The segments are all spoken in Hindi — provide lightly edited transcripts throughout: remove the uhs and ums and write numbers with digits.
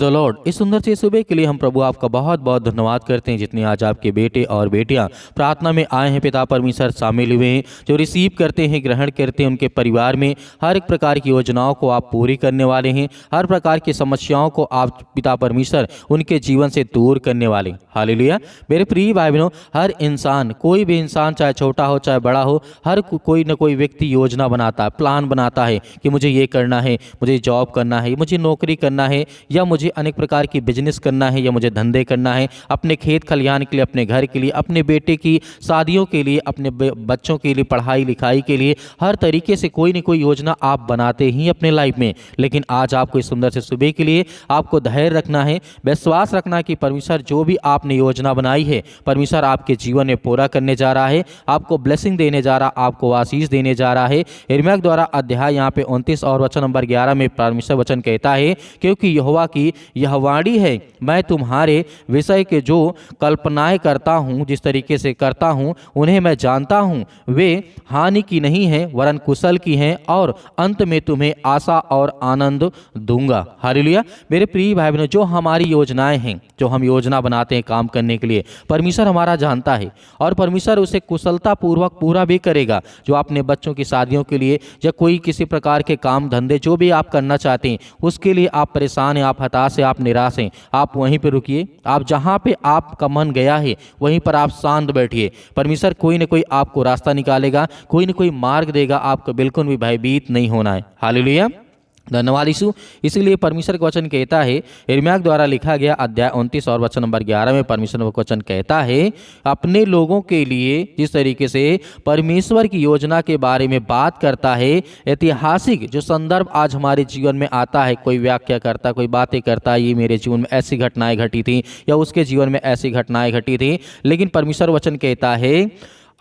द लॉर्ड, इस सुंदर सी सुबह के लिए हम प्रभु आपका बहुत बहुत धन्यवाद करते हैं, जितने आज आपके बेटे और बेटियां प्रार्थना में आए हैं। पिता परमेश्वर शामिल हुए हैं, जो रिसीव करते हैं, ग्रहण करते हैं। उनके परिवार में हर एक प्रकार की योजनाओं को आप पूरी करने वाले हैं। हर प्रकार की समस्याओं को आप पिता परमेश्वर उनके जीवन से दूर करने वाले। हालेलुया। मेरे प्रिय भाई बहनों, हर इंसान, कोई भी इंसान, चाहे छोटा हो चाहे बड़ा हो, हर कोई न कोई व्यक्ति योजना बनाता है, प्लान बनाता है कि मुझे ये करना है, मुझे जॉब करना है, मुझे नौकरी करना है, या मुझे अनेक प्रकार की बिजनेस करना है, या मुझे धंधे करना है, अपने खेत खलिहान के लिए, अपने घर के लिए, अपने बेटे की शादियों के लिए, अपने बच्चों के लिए पढ़ाई लिखाई के लिए। हर तरीके से कोई न कोई योजना आप बनाते ही अपने लाइफ में। लेकिन आज आपको इस सुंदर से सुबह के लिए आपको धैर्य रखना है, विश्वास रखना है कि परमेश्वर जो भी आपने योजना बनाई है, परमेश्वर आपके जीवन में पूरा करने जा रहा है, आपको ब्लेसिंग देने जा रहा, आपको आशीष देने जा रहा है। यिर्मयाह द्वारा अध्याय यहाँ पे 29 और वचन नंबर 11 में परमेश्वर वचन कहता है, क्योंकि यहोवा की यह वाणी है, मैं तुम्हारे विषय के जो कल्पनाएं करता हूँ, जिस तरीके से करता हूँ, उन्हें मैं जानता हूँ। वे हानि की नहीं है वरन कुशल की हैं, और अंत में तुम्हें आशा और आनंद दूंगा। हालेलुया। मेरे प्रिय भाई बहनों, जो हमारी योजनाएं हैं, जो हम योजना बनाते हैं काम करने के लिए, परमेश्वर हमारा जानता है और परमेश्वर उसे कुशलता पूर्वक पूरा भी करेगा। जो अपने बच्चों की शादियों के लिए, या कोई किसी प्रकार के काम धंधे जो भी आप करना चाहते हैं, उसके लिए आप परेशान हैं, आप हताश हैं, आप निराश हैं, आप वहीं पर रुकिए। आप जहाँ पे आपका मन गया है वहीं पर आप शांत बैठिए। परमेश्वर कोई न कोई आपको रास्ता निकालेगा, कोई न कोई मार्ग देगा। आपको बिल्कुल भी भयभीत नहीं होना है। हालेलुया। धन्यवाद यीशु। इसीलिए परमेश्वर का वचन कहता है, यिर्मयाह द्वारा लिखा गया अध्याय 29 और वचन नंबर 11 में परमेश्वर का वचन कहता है, अपने लोगों के लिए जिस तरीके से परमेश्वर की योजना के बारे में बात करता है, ऐतिहासिक जो संदर्भ आज हमारे जीवन में आता है, कोई व्याख्या करता, कोई बातें करता है, ये मेरे जीवन में ऐसी घटनाएं घटी थी, या उसके जीवन में ऐसी घटनाएं घटी थी। लेकिन परमेश्वर वचन कहता है,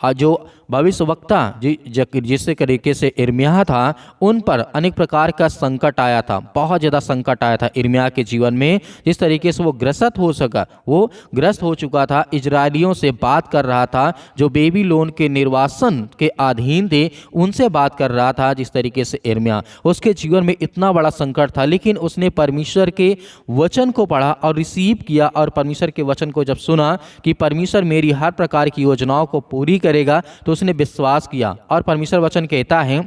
जो भविष्यवक्ता जिस तरीके से यिर्मयाह था, उन पर अनेक प्रकार का संकट आया था, बहुत ज़्यादा संकट आया था यिर्मयाह के जीवन में। जिस तरीके से वो ग्रस्त हो सका, वो ग्रस्त हो चुका था, इजरायलियों से बात कर रहा था, जो बेबीलोन के निर्वासन के अधीन थे, उनसे बात कर रहा था। जिस तरीके से यिर्मयाह, उसके जीवन में इतना बड़ा संकट था, लेकिन उसने परमेश्वर के वचन को पढ़ा और रिसीव किया, और परमेश्वर के वचन को जब सुना कि परमेश्वर मेरी हर प्रकार की योजनाओं को पूरी करेगा, तो उसने विश्वास किया। और परमेश्वर वचन कहता है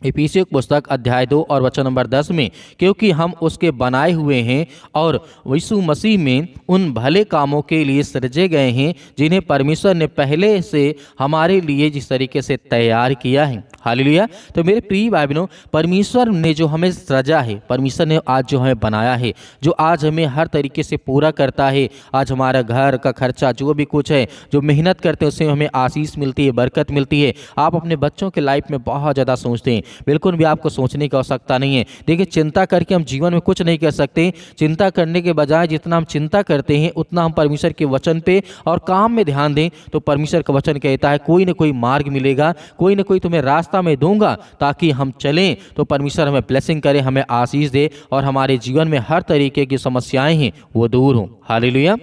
इफिसियों की पुस्तक अध्याय 2 और वचन नंबर 10 में, क्योंकि हम उसके बनाए हुए हैं और यीशु मसीह में उन भले कामों के लिए सृजे गए हैं, जिन्हें परमेश्वर ने पहले से हमारे लिए जिस तरीके से तैयार किया है। हालेलुया। तो मेरे प्रिय भाई बहनों, परमेश्वर ने जो हमें सृजा है, परमेश्वर ने आज जो हमें बनाया है, जो आज हमें हर तरीके से पूरा करता है। आज हमारा घर का खर्चा, जो भी कुछ है, जो मेहनत करते हैं, उससे हमें आशीष मिलती है, बरकत मिलती है। आप अपने बच्चों के लाइफ में बहुत ज़्यादा सोचते हैं, बिल्कुल भी आपको सोचने की आवश्यकता नहीं है। देखिए, चिंता करके हम जीवन में कुछ नहीं कर सकते। चिंता करने के बजाय जितना हम चिंता करते हैं, उतना हम परमेश्वर के वचन पे और काम में ध्यान दें, तो परमेश्वर का वचन कहता है कोई ना कोई मार्ग मिलेगा, कोई ना कोई तुम्हें रास्ता में दूंगा, ताकि हम चलें, तो परमेश्वर हमें ब्लेसिंग करे, हमें आशीष दे, और हमारे जीवन में हर तरीके की समस्याएं हैं वो दूर हों। हालेलुया।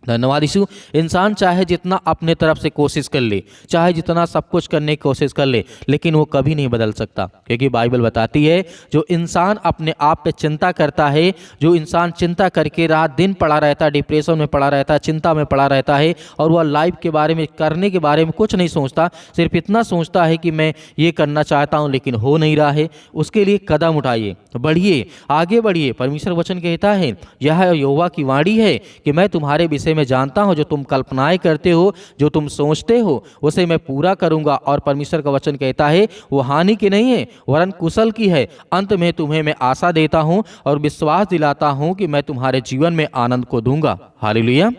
धन्यवाद यीशु। इंसान चाहे जितना अपने तरफ से कोशिश कर ले, चाहे जितना सब कुछ करने की कोशिश कर ले, लेकिन वो कभी नहीं बदल सकता, क्योंकि बाइबल बताती है जो इंसान अपने आप पे चिंता करता है, जो इंसान चिंता करके रात दिन पड़ा रहता है, डिप्रेशन में पड़ा रहता है, चिंता में पड़ा रहता है, और वह लाइफ के बारे में, करने के बारे में कुछ नहीं सोचता, सिर्फ इतना सोचता है कि मैं ये करना चाहता हूँ लेकिन हो नहीं रहा है, उसके लिए कदम उठाइए, बढ़िए, आगे बढ़िए। परमेश्वर वचन कहता है, यह यहोवा की वाणी है कि मैं तुम्हारे विषय मैं जानता हूं, जो तुम कल्पनाएं करते हो, जो तुम सोचते हो, उसे मैं पूरा करूंगा। और परमेश्वर का वचन कहता है वो हानि की नहीं है वरन कुशल की है। अंत में तुम्हें मैं आशा देता हूं और विश्वास दिलाता हूं कि मैं तुम्हारे जीवन में आनंद को दूंगा। हालेलुया।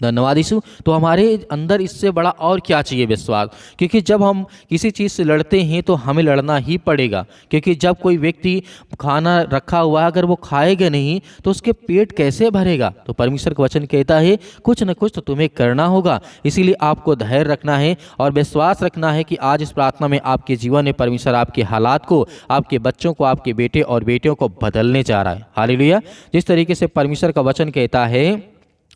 धन्यवाद यीशु। तो हमारे अंदर इससे बड़ा और क्या चाहिए? विश्वास। क्योंकि जब हम किसी चीज़ से लड़ते हैं तो हमें लड़ना ही पड़ेगा, क्योंकि जब कोई व्यक्ति खाना रखा हुआ अगर वो खाएगा नहीं तो उसके पेट कैसे भरेगा? तो परमेश्वर का वचन कहता है कुछ न कुछ तो तुम्हें करना होगा। इसीलिए आपको धैर्य रखना है और विश्वास रखना है कि आज इस प्रार्थना में आपके जीवन में परमेश्वर आपके हालात को, आपके बच्चों को, आपके बेटे और बेटियों को बदलने जा रहा है। हालेलुया। जिस तरीके से परमेश्वर का वचन कहता है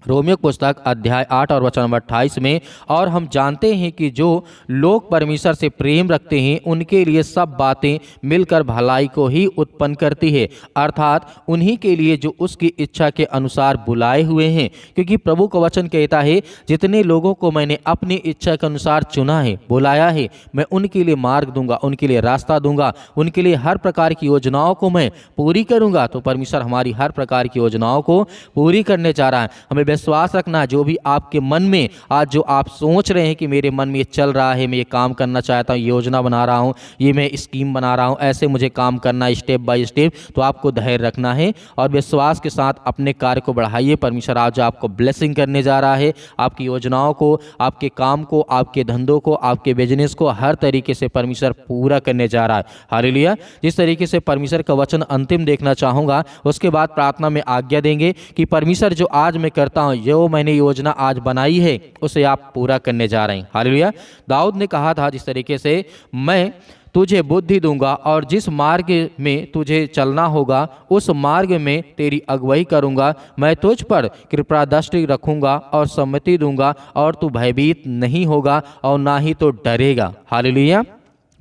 रोमियो पुस्तक अध्याय 8 और वचन नंबर 28 में। और हम जानते हैं कि जो लोग परमेश्वर से प्रेम रखते हैं उनके लिए सब बातें मिलकर भलाई को ही उत्पन्न करती है, अर्थात उन्हीं के लिए जो उसकी इच्छा के अनुसार बुलाए हुए हैं। क्योंकि प्रभु का वचन कहता है, जितने लोगों को मैंने अपनी इच्छा के अनुसार चुना है, बुलाया है, मैं उनके लिए मार्ग दूंगा, उनके लिए रास्ता दूंगा, उनके लिए हर प्रकार की योजनाओं को मैं पूरी करूंगा। तो परमेश्वर हमारी हर प्रकार की योजनाओं को पूरी करने जा रहा है। हमें विश्वास रखना, जो भी आपके मन में आज जो आप सोच रहे हैं कि मेरे मन में ये चल रहा है, मैं ये काम करना चाहता हूँ, योजना बना रहा हूँ, ये मैं स्कीम बना रहा हूँ, ऐसे मुझे काम करना है स्टेप बाय स्टेप, तो आपको धैर्य रखना है और विश्वास के साथ अपने कार्य को बढ़ाइए। परमेश्वर आज आपको ब्लेसिंग करने जा रहा है। आपकी योजनाओं को, आपके काम को, आपके धंधों को, आपके बिजनेस को हर तरीके से परमेश्वर पूरा करने जा रहा है। हालेलुया। जिस तरीके से परमेश्वर का वचन अंतिम देखना चाहूँगा, उसके बाद प्रार्थना में आज्ञा देंगे कि परमेश्वर जो आज मैं करता हूँ, जो मैंने योजना आज बनाई है, उसे आप पूरा करने जा रहे हैं। हालेलुया। दाऊद ने कहा था जिस तरीके से, मैं तुझे बुद्धि दूंगा और जिस मार्ग में तुझे चलना होगा उस मार्ग में तेरी अगुवाई करूंगा। मैं तुझ पर कृपा दृष्टि रखूंगा और सम्मति दूंगा और तू भयभीत नहीं होगा और ना ही तो डरेगा। हालेलुया।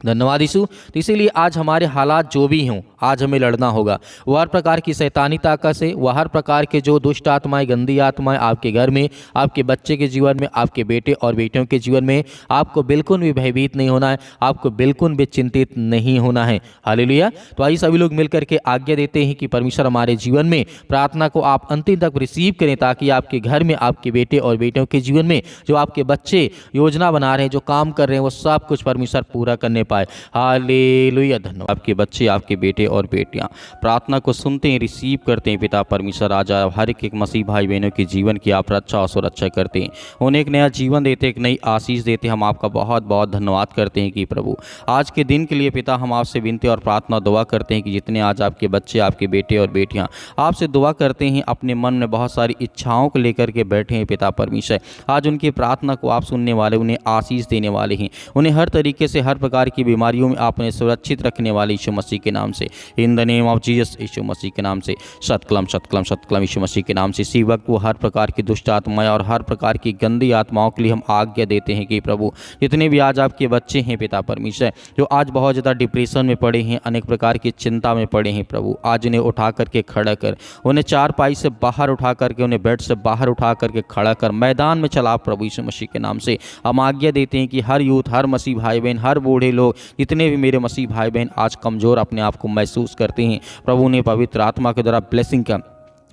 धन्यवाद यीशु। तो इसीलिए आज हमारे हालात जो भी हों, आज हमें लड़ना होगा। वह हर प्रकार की शैतानी ताकत से, वह हर प्रकार के जो दुष्ट आत्माएं, गंदी आत्माएं आपके घर में, आपके बच्चे के जीवन में, आपके बेटे और बेटियों के जीवन में, आपको बिल्कुल भी भयभीत नहीं होना है, आपको बिल्कुल भी चिंतित नहीं होना है। हालेलुया। तो आइए सभी लोग मिलकर के आज्ञा देते हैं कि परमेश्वर हमारे जीवन में प्रार्थना को आप अंतिम तक रिसीव करें, ताकि आपके घर में, आपके बेटे और बेटियों के जीवन में, जो आपके बच्चे योजना बना रहे हैं, जो काम कर रहे हैं, वो सब कुछ परमेश्वर पूरा करने पाए। हालेलुया। धन्यवाद। आपके बच्चे, आपके बेटे और बेटियां प्रार्थना को सुनते हैं, रिसीव करते हैं। पिता परमेश्वर आज हर एक मसीह भाई बहनों के जीवन की आप रक्षा और सुरक्षा करते हैं, उन्हें एक नया जीवन देते, एक नई आशीष देते। हम आपका बहुत बहुत धन्यवाद करते हैं कि प्रभु आज के दिन के लिए पिता हम आपसे विनती और प्रार्थना दुआ करते हैं कि जितने आज आपके बच्चे, आपके बेटे और बेटियां आपसे दुआ करते हैं, अपने मन में बहुत सारी इच्छाओं को लेकर के बैठे हैं, पिता परमेश्वर आज उनकी प्रार्थना को आप सुनने वाले, उन्हें आशीष देने वाले हैं, उन्हें हर तरीके से, हर प्रकार की बीमारियों में आपने सुरक्षित रखने वाले यीशु मसीह के नाम से, in the name of Jesus, यीशु मसीह के नाम से, सतकलम सतकलम सतकलम यीशु मसीह के नाम से। इसी वक्त वो हर प्रकार की दुष्ट आत्माएं और हर प्रकार की गंदी आत्माओं के लिए हम आज्ञा देते हैं कि प्रभु जितने भी आज आपके बच्चे हैं पिता परमेश्वर, जो आज बहुत ज़्यादा डिप्रेशन में पड़े हैं, अनेक प्रकार की चिंता में पड़े हैं, प्रभु आज उन्हें उठा करके खड़ा कर, उन्हें चारपाई से बाहर उठा करके, उन्हें बेड से बाहर उठा करके खड़ा कर, मैदान में चला प्रभु यीशु मसीह के नाम से। हम आज्ञा देते हैं कि हर यूथ, हर मसीह भाई बहन, हर बूढ़े लोग, जितने भी मेरे मसीह भाई बहन आज कमज़ोर अपने आप को महसूस करते हैं, प्रभु ने पवित्र आत्मा के द्वारा ब्लेसिंग का,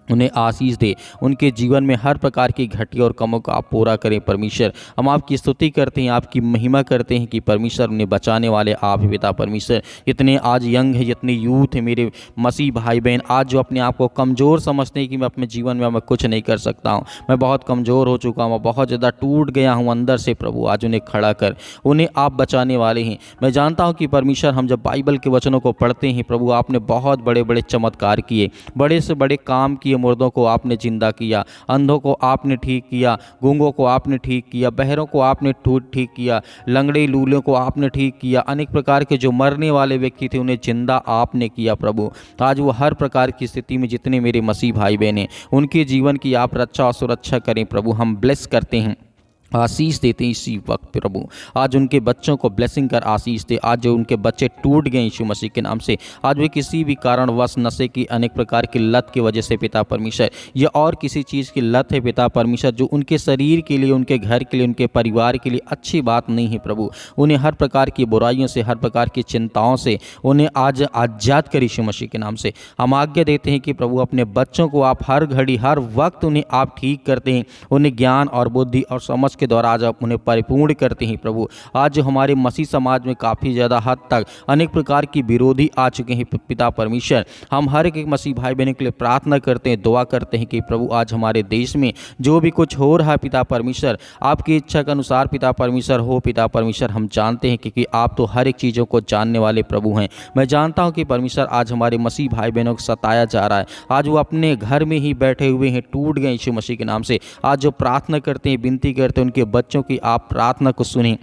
उन्हें आशीष दे, उनके जीवन में हर प्रकार की घटिया और कमों को आप पूरा करें। परमेश्वर हम आपकी स्तुति करते हैं, आपकी महिमा करते हैं कि परमेश्वर उन्हें बचाने वाले आप पिता परमेश्वर। इतने आज यंग है, जितने यूथ है मेरे मसीह भाई बहन, आज जो अपने आप को कमज़ोर समझते हैं कि मैं अपने जीवन में मैं कुछ नहीं कर सकता हूँ, मैं बहुत कमज़ोर हो चुका हूँ, बहुत ज़्यादा टूट गया हूँ अंदर से, प्रभु आज उन्हें खड़ा कर, उन्हें आप बचाने वाले हैं। मैं जानता हूँ कि परमेश्वर हम जब बाइबल के वचनों को पढ़ते हैं, प्रभु आपने बहुत बड़े बड़े चमत्कार किए, बड़े से बड़े काम किए, मुर्दों को आपने जिंदा किया, अंधों को आपने ठीक किया, गूंगों को आपने ठीक किया, बहरों को आपने ठीक किया, लंगड़े लूलों को आपने ठीक किया, अनेक प्रकार के जो मरने वाले व्यक्ति थे उन्हें जिंदा आपने किया। प्रभु आज वो हर प्रकार की स्थिति में जितने मेरे मसीह भाई बहन हैं, उनके जीवन की आप रक्षा और सुरक्षा करें प्रभु। हम ब्लेस करते हैं, आशीष देते हैं इसी वक्त प्रभु। आज उनके बच्चों को ब्लेसिंग कर आशीष दे। आज जो उनके बच्चे टूट गए यीशु मसीह के नाम से, आज वे किसी भी कारणवश नशे की, अनेक प्रकार की लत की वजह से पिता परमेश्वर, या और किसी चीज़ की लत है पिता परमेश्वर, जो उनके शरीर के लिए, उनके घर के लिए, उनके परिवार के लिए अच्छी बात नहीं है प्रभु, उन्हें हर प्रकार की बुराइयों से, हर प्रकार की चिंताओं से उन्हें आज आज़ाद कर यीशु मसीह के नाम से। हम आज्ञा देते हैं कि प्रभु अपने बच्चों को आप हर घड़ी, हर वक्त उन्हें आप ठीक करते हैं, उन्हें ज्ञान और बुद्धि और समझ के द्वारा आज आप उन्हें परिपूर्ण करते हैं प्रभु। आज जो हमारे मसीह समाज में काफ़ी ज़्यादा हद तक अनेक प्रकार की विरोधी आ चुके हैं पिता परमेश्वर, हम हर एक मसीह भाई बहनों के लिए प्रार्थना करते हैं, दुआ करते हैं कि प्रभु आज हमारे देश में जो भी कुछ हो रहा है पिता परमेश्वर, आपकी इच्छा के अनुसार पिता परमेश्वर हो। पिता परमेश्वर हम जानते हैं कि आप तो हर एक चीज़ों को जानने वाले प्रभु हैं। मैं जानता हूँ कि परमेश्वर आज हमारे मसीह भाई बहनों को सताया जा रहा है, आज वो अपने घर में ही बैठे हुए हैं, टूट गए यीशु मसीह के नाम से। आज जो प्रार्थना करते हैं, विनती करते हैं, उनके बच्चों की आप प्रार्थना को सुनें,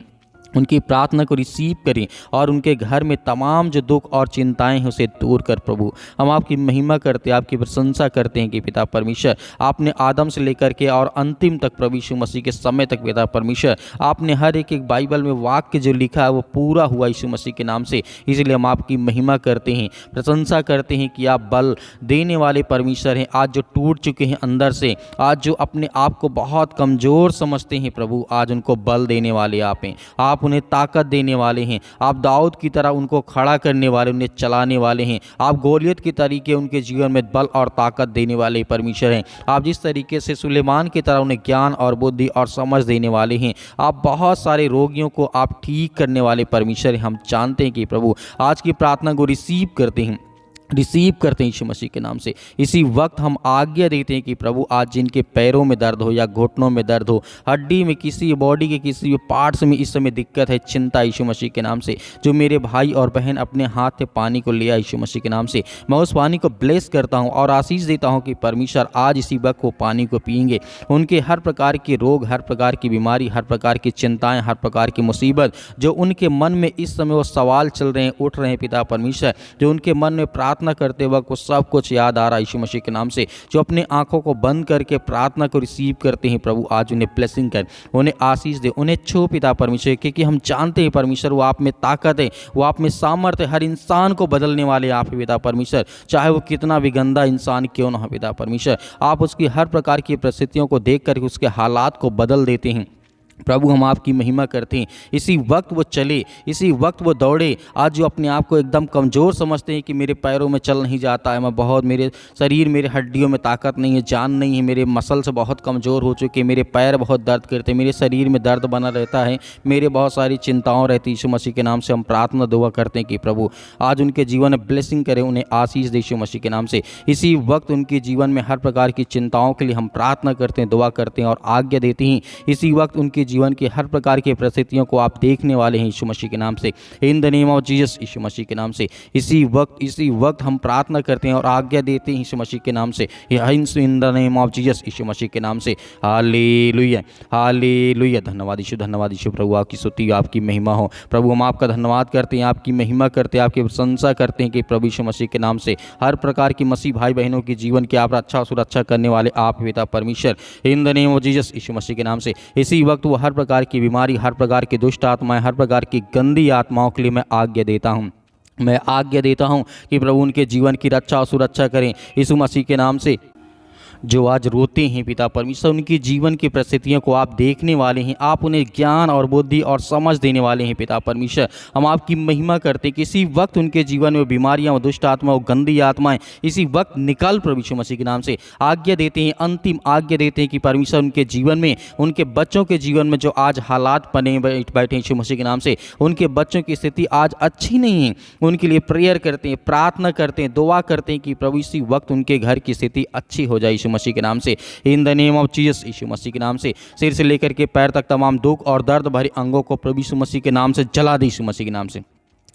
उनकी प्रार्थना को रिसीव करें और उनके घर में तमाम जो दुख और चिंताएं हैं उसे दूर कर। प्रभु हम आपकी महिमा करते हैं, आपकी प्रशंसा करते हैं कि पिता परमेश्वर आपने आदम से लेकर के और अंतिम तक प्रभु यीशु मसीह के समय तक पिता परमेश्वर आपने हर एक बाइबल में वाक्य जो लिखा है वो पूरा हुआ यीशु मसीह के नाम से। इसलिए हम आपकी महिमा करते हैं, प्रशंसा करते हैं कि आप बल देने वाले परमेश्वर हैं। आज जो टूट चुके हैं अंदर से, आज जो अपने आप को बहुत कमज़ोर समझते हैं प्रभु, आज उनको बल देने वाले आप हैं। आप उन्हें ताकत देने वाले हैं। आप दाऊद की तरह उनको खड़ा करने वाले, उन्हें चलाने वाले हैं। आप गोलियत के तरीके उनके जीवन में बल और ताकत देने वाले परमेश्वर हैं। आप जिस तरीके से सुलेमान की तरह उन्हें ज्ञान और बुद्धि और समझ देने वाले हैं। आप बहुत सारे रोगियों को आप ठीक करने वाले परमेश्वर हैं। हम जानते हैं कि प्रभु आज की प्रार्थना को रिसीव करते हैं यीशु मसीह के नाम से। इसी वक्त हम आज्ञा देते हैं कि प्रभु आज जिनके पैरों में दर्द हो या घुटनों में दर्द हो, हड्डी में, किसी बॉडी के किसी पार्ट्स में इस समय दिक्कत है, चिंता, यीशु मसीह के नाम से, जो मेरे भाई और बहन अपने हाथ से पानी को लिया यीशु मसीह के नाम से, मैं उस पानी को ब्लेस करता हूँ और आशीष देता हूँ कि परमेश्वर आज इसी वक्त वो पानी को पिएंगे। उनके हर प्रकार के रोग, हर प्रकार की बीमारी, हर प्रकार की चिंताएँ, हर प्रकार की मुसीबत जो उनके मन में इस समय वो सवाल चल रहे हैं, उठ रहे हैं पिता परमेश्वर, जो उनके मन में प्रार्थना करते वक्त वो सब कुछ याद आ रहा है यीशु मसीह के नाम से, जो अपने आंखों को बंद करके प्रार्थना को रिसीव करते हैं प्रभु आज उन्हें ब्लेसिंग कर, उन्हें आशीष दे, उन्हें छू पिता परमेश्वर, क्योंकि हम जानते हैं परमेश्वर वो आप में ताकत है, वो आप में सामर्थ्य, हर इंसान को बदलने वाले आप हैं पिता परमेश्वर। चाहे वो कितना भी गंदा इंसान क्यों ना हो पिता परमेश्वर, आप उसकी हर प्रकार की परिस्थितियों को देख कर उसके हालात को बदल देते हैं। प्रभु हम आपकी महिमा करते हैं। इसी वक्त वो चले, इसी वक्त वो दौड़े। आज जो अपने आप को एकदम कमज़ोर समझते हैं कि मेरे पैरों में चल नहीं जाता है, मैं बहुत, मेरे शरीर, मेरे हड्डियों में ताकत नहीं है, जान नहीं है, मेरे मसल्स बहुत कमज़ोर हो चुके, मेरे पैर बहुत दर्द करते, मेरे शरीर में दर्द बना रहता है, मेरे बहुत सारी चिंताओं रहती। यीशु मसीह के नाम से हम प्रार्थना दुआ करते हैं कि प्रभु आज उनके जीवन में ब्लेसिंग करें, उन्हें आशीष दे यीशु मसीह के नाम से। इसी वक्त उनके जीवन में हर प्रकार की चिंताओं के लिए हम प्रार्थना करते हैं, दुआ करते हैं और आज्ञा देते हैं। इसी वक्त उनके जीवन की हर प्रकार की परिस्थितियों को आप देखने वाले हैं यीशु मसीह के नाम से, in the name of Jesus, यीशु मसीह के नाम से। इसी वक्त हम प्रार्थना करते हैं और आज्ञा देते हैं यीशु मसीह के नाम से, in the name of Jesus, यीशु मसीह के नाम से। Hallelujah, hallelujah. धन्यवाद यीशु, धन्यवाद यीशु। प्रभु आपकी स्तुति, आपकी महिमा हो। प्रभु हम आपका धन्यवाद करते हैं, आपकी महिमा करते हैं, आपकी प्रशंसा करते हैं कि प्रभु यीशु मसीह के नाम से हर प्रकार की मसीह भाई बहनों की जीवन की आप अच्छा सुरक्षा करने वाले आप पिता परमेश्वर, in the name of Jesus, यीशु मसीह के नाम से। इसी वक्त वो हर प्रकार की बीमारी, हर प्रकार की दुष्ट आत्माएं, हर प्रकार की गंदी आत्माओं के लिए मैं आज्ञा देता हूं, मैं आज्ञा देता हूं कि प्रभु उनके जीवन की रक्षा और सुरक्षा करें यीशु मसीह के नाम से। जो आज रोते हैं पिता परमेश्वर, उनकी जीवन की परिस्थितियों को आप देखने वाले हैं, आप उन्हें ज्ञान और बुद्धि और समझ देने वाले हैं पिता परमेश्वर। हम आपकी महिमा करते हैं कि इसी वक्त उनके जीवन में बीमारियां और दुष्ट आत्मा और गंदी आत्माएं इसी वक्त निकल प्रभु यीशु मसीह के नाम से। आज्ञा देते हैं, अंतिम आज्ञा देते हैं कि परमेश्वर उनके जीवन में, उनके बच्चों के जीवन में जो आज हालात बने बैठे यीशु मसीह के नाम से, उनके बच्चों की स्थिति आज अच्छी नहीं है, उनके लिए प्रेयर करते हैं, प्रार्थना करते हैं, दुआ करते हैं कि प्रभु इसी वक्त उनके घर की स्थिति अच्छी हो जाए यीशु मसीह के नाम से, in the name of Jesus, यीशु मसीह के नाम से। सिर से लेकर के पैर तक तमाम दुख और दर्द भरे अंगों को प्रभु यीशु मसीह के नाम से जला दे यीशु मसीह के नाम से।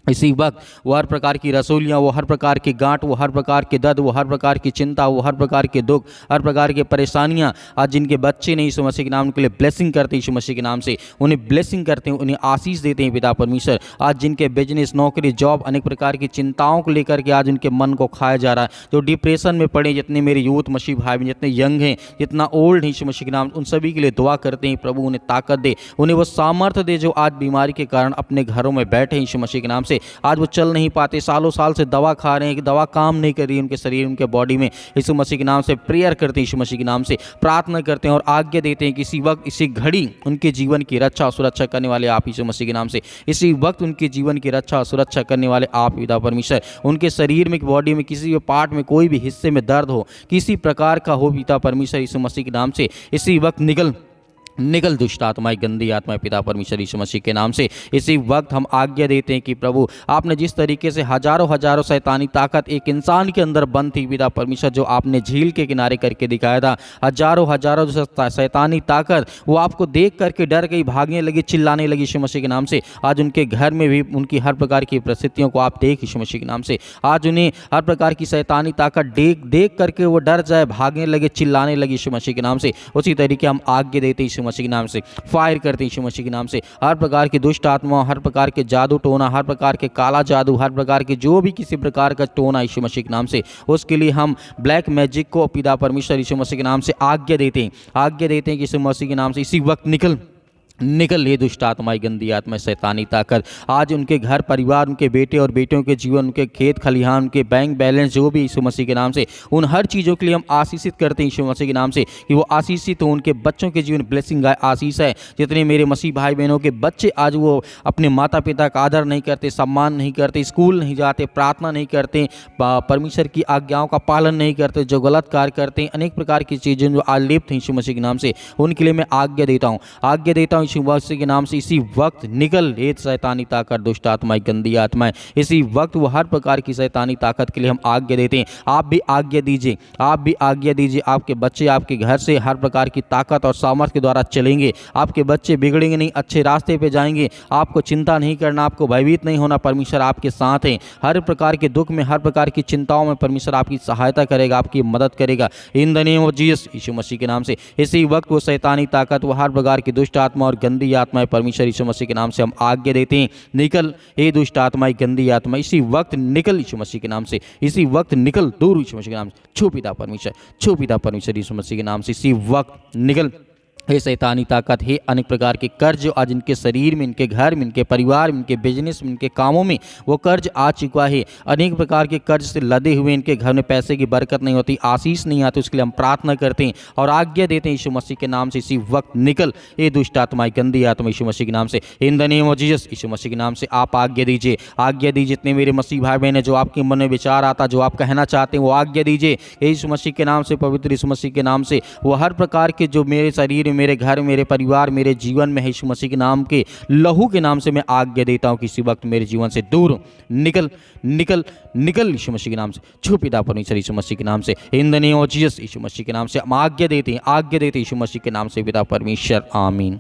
इसी वक्त वो हर प्रकार की रसोलियाँ, वो हर प्रकार की गांठ, वो हर प्रकार के दर्द, वो हर प्रकार की चिंता, वो हर प्रकार के दुख, हर प्रकार की परेशानियाँ, आज जिनके बच्चे नहीं यीशु मसीह के नाम के लिए ब्लेसिंग करते हैं यीशु मसीह के नाम से, उन्हें ब्लेसिंग करते हैं, उन्हें आशीष देते हैं पिता परमेश्वर। आज जिनके बिजनेस, नौकरी, जॉब, अनेक प्रकार की चिंताओं को लेकर के आज उनके मन को खाया जा रहा है, जो डिप्रेशन में पड़े, जितने मेरे यूथ मसीह भाई बहन, जितने यंग हैं, जितना ओल्ड है यीशु मसीह के नाम, उन सभी के लिए दुआ करते हैं प्रभु उन्हें ताकत दे, उन्हें वो सामर्थ्य दे जो आज बीमारी के कारण अपने घरों में बैठे हैं यीशु मसीह के नाम से। आज वो चल नहीं पाते, सालों साल से दवा खा रहे हैं कि दवा काम नहीं कर रही उनके शरीर, उनके बॉडी में, यीशु मसीह के नाम से प्रेयर करते हैं, यीशु मसीह के नाम से प्रार्थना करते हैं और आज्ञा देते हैं कि इसी वक्त, इसी घड़ी उनके जीवन की रक्षा और सुरक्षा करने वाले आप यीशु मसीह के नाम से। इसी वक्त उनके जीवन की रक्षा और सुरक्षा करने वाले आप पिता परमेश्वर। उनके शरीर में, बॉडी में, किसी भी पार्ट में, कोई भी हिस्से में दर्द हो, किसी प्रकार का हो पिता परमेश्वर, यीशु मसीह के नाम से इसी वक्त निकल दुष्ट आत्माएं, गंदी आत्माएं पिता परमेश्वर यीशु मसीह के नाम से। इसी वक्त हम आज्ञा देते हैं कि प्रभु आपने जिस तरीके से हजारों शैतानी ताकत एक इंसान के अंदर बंद थी पिता परमेश्वर, जो आपने झील के किनारे करके दिखाया था, हजारों शैतानी ताकत वो आपको देख करके डर गई, भागने लगी, चिल्लाने लगी यीशु मसीह के नाम से। आज उनके घर में भी उनकी हर प्रकार की परिस्थितियों को आप देख यीशु मसीह के नाम से। आज उन्हें हर प्रकार की शैतानी ताकत देख करके वो डर जाए, भागने लगे, चिल्लाने लगे यीशु मसीह के नाम से। उसी तरीके हम आज्ञा देते यीशु मसीह के नाम से, फायर करते हैं यीशु मसीह के नाम से। हर प्रकार की दुष्ट आत्मा, हर प्रकार के जादू टोना, हर प्रकार के काला जादू, हर प्रकार के जो भी किसी प्रकार का टोना यीशु मसीह के नाम से, उसके लिए हम ब्लैक मैजिक को पिता परमेश्वर यीशु मसीह के नाम से आज्ञा देते हैं कि यीशु मसीह के नाम से इसी वक्त निकल ये दुष्ट आत्माएं, गंदी आत्मा, शैतानी ताकत आज उनके घर परिवार, उनके बेटे और बेटियों के जीवन, उनके खेत खलिहान, उनके बैंक बैलेंस, जो भी यीशु मसीह के नाम से, उन हर चीज़ों के लिए हम आशीषित करते हैं यीशु मसीह के नाम से कि वो आशीषित हो। उनके बच्चों के जीवन ब्लेसिंग है, आशीष है। जितने मेरे मसीह भाई बहनों के बच्चे आज वो अपने माता पिता का आदर नहीं करते, सम्मान नहीं करते, स्कूल नहीं जाते, प्रार्थना नहीं करते, परमेश्वर की आज्ञाओं का पालन नहीं करते, जो गलत कार्य करते हैं, अनेक प्रकार की चीज़ें जो आज लिप्त हैं यीशु मसीह के नाम से, उनके लिए मैं आज्ञा देता हूँ यीशु मसीह के नाम से। इसी वक्त निकल ये शैतानी ताकत, दुष्ट आत्माएं, गंदी आत्माएं, इसी वक्त वो हर प्रकार की शैतानी ताकत के लिए हम आज्ञा देते हैं। आप भी आज्ञा दीजिए, आपके बच्चे आपके घर से हर प्रकार की ताकत और सामर्थ्य के द्वारा चलेंगे। आपके बच्चे बिगड़ेंगे नहीं, अच्छे रास्ते पे जाएंगे। आपको चिंता नहीं करना, आपको भयभीत नहीं होना, परमेश्वर आपके साथ है। हर प्रकार के दुख में, हर प्रकार की चिंताओं में परमेश्वर आपकी सहायता करेगा, आपकी मदद करेगा in the name of Jesus, यीशु मसीह के नाम से। इसी वक्त वो शैतानी ताकत, वो हर प्रकार की दुष्ट आत्मा और गंदी आत्माएं, परमेश्वर यीशु मसीह के नाम से हम आज्ञा देते हैं, निकल ये दुष्ट आत्माएं, गंदी आत्मा, इसी वक्त निकल यीशु मसीह के नाम से, इसी वक्त निकल दूर यीशु मसीह के नाम से। छू पिता परमेश्वर यीशु मसीह के नाम से, इसी वक्त निकल हे शैतानी ताकत, हे अनेक प्रकार के कर्ज आज इनके शरीर में, इनके घर में, इनके परिवार में, इनके बिजनेस में, इनके कामों में वो कर्ज आ चुका है। अनेक प्रकार के कर्ज से लदे हुए इनके घर में पैसे की बरकत नहीं होती, आशीष नहीं आती, उसके लिए हम प्रार्थना करते हैं और आज्ञा देते हैं यीशु मसीह के नाम से, इसी वक्त निकल ये दुष्ट आत्माएं, गंदी आत्मा, यीशु मसीह के नाम से, in the name of Jesus, यीशु मसीह के नाम से आप आज्ञा दीजिए। जितने मेरे मसीह भाई बहन हैं, जो आपके मन में विचार आता, जो आप कहना चाहते हैं, वो आज्ञा दीजिए यीशु मसीह के नाम से, पवित्र यीशु मसीह के नाम से। वो हर प्रकार के जो मेरे शरीर, मेरे घर, मेरे परिवार, मेरे जीवन में यीशु मसीह के नाम के लहू के नाम से मैं आज्ञा देता हूं कि इसी वक्त मेरे जीवन से दूर निकल यीशु मसीह के नाम से। छू पिता परमेश्वर यीशु मसीह के नाम से, in the name of Jesus, यीशु मसीह के नाम से हम आज्ञा देते हैं यीशु मसीह के नाम से पिता परमेश्वर, आमीन।